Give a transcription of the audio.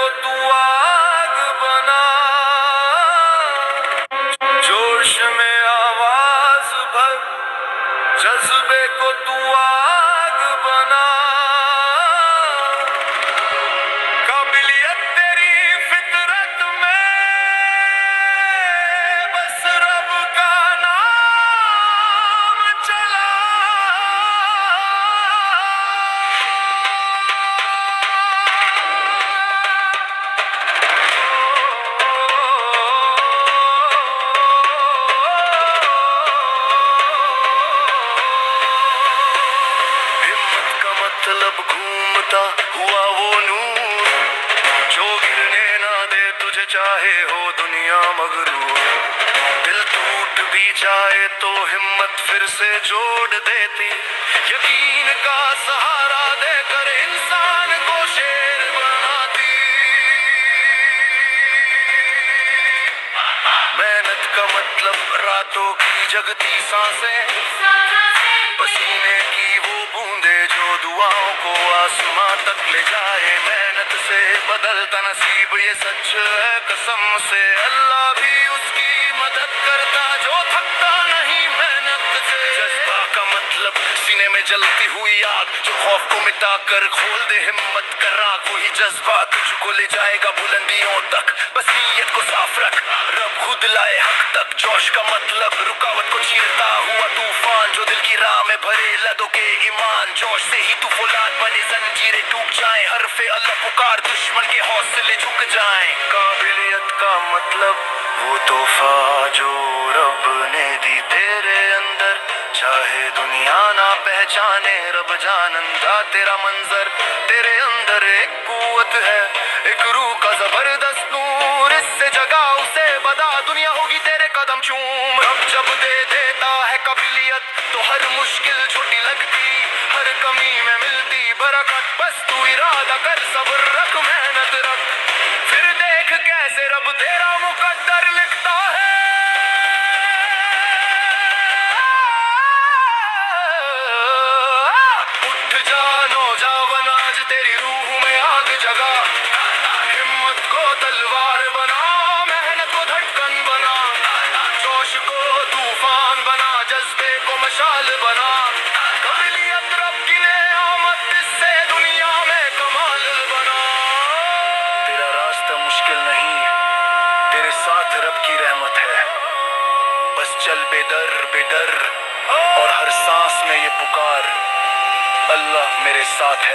को तू आग बना, जोश में आवाज भर, जज्बे को तू आग बना। काबिलियत तेरी फितरत में, बस रब का नाम चला। हिम्मत का मतलब घूमता हुआ वो नूर, जो गिरने ना दे तुझे चाहे हो दुनिया मगरूर। दिल टूट भी जाए तो हिम्मत फिर से जोड़ देती, यकीन का सहारा देकर इंसान को शेर बनाती। मेहनत का मतलब रातों की जगती सांसें, पसीने की वो बूंदे जो दुआओं को आसमां तक ले जाए। मेहनत से बदलता नसीब ये सच है कसम से, अल्लाह भी उसकी मदद करता जो थकता नहीं मेहनत से। जज्बा का मतलब सीने में जलती हुई आग, जो खौफ को मिटा कर खोल दे हिम्मत का राग। वही जज्बा तुझको ले जाएगा बुलंदियों तक, बस नीयत को साफ रख, रब खुद लाए हक तक। जोश का मतलब रुकावट को चीरता हुआ तूफान, जो दिल की राह में भरे लदों के ईमान। जोश से ही तू फौलाद बने, जंजीरें टूट जाएं, हरफे अल्लाह पुकार दुश्मन के हौसले झुक जाएं। काबिलियत का मतलब वो तोहफा जो रब ने दी तेरे अंदर, चाहे दुनिया ना पहचाने रब जानंदा तेरा मंजर। तेरे अंदर एक कुव्वत है, एक रूह का जबरदस्त नूर, इससे जगा उसे बदा दुनिया होगी तेरे कदम चूम। रब जब दे देता है काबिलियत तो हर मुश्किल छोटी लगती, हर कमी में मिलती बरकत। बस तू इरादा कर, सब्र रख, मेहनत रख, फिर देख कैसे रब तेरा मुकद्दर लिखता है। उठ जा नौजवान, आज तेरी रूह में आग जगा, हिम्मत को तलवार बना, मेहनत को धड़कन बना, जोश को तूफान बना, जज्बे को मशाल बना। काबिलियत रब की नेमत, इससे दुनिया में कमाल बना। तेरा रास्ता मुश्किल नहीं, तेरे साथ रब की रहमत है। बस चल बेदर बेदर, और हर सांस में ये पुकार, अल्लाह मेरे साथ है।